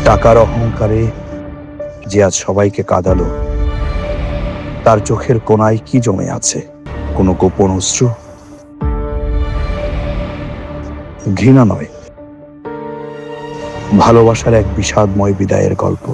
টাকার অহংকারে যে আজ সবাইকে কাঁদালো, তার চোখের কোণায় কি জমে আছে? কোনো গোপন অশ্রু? ঘৃণা নয়, ভালোবাসার এক বিষাদময় বিদায়ের গল্প।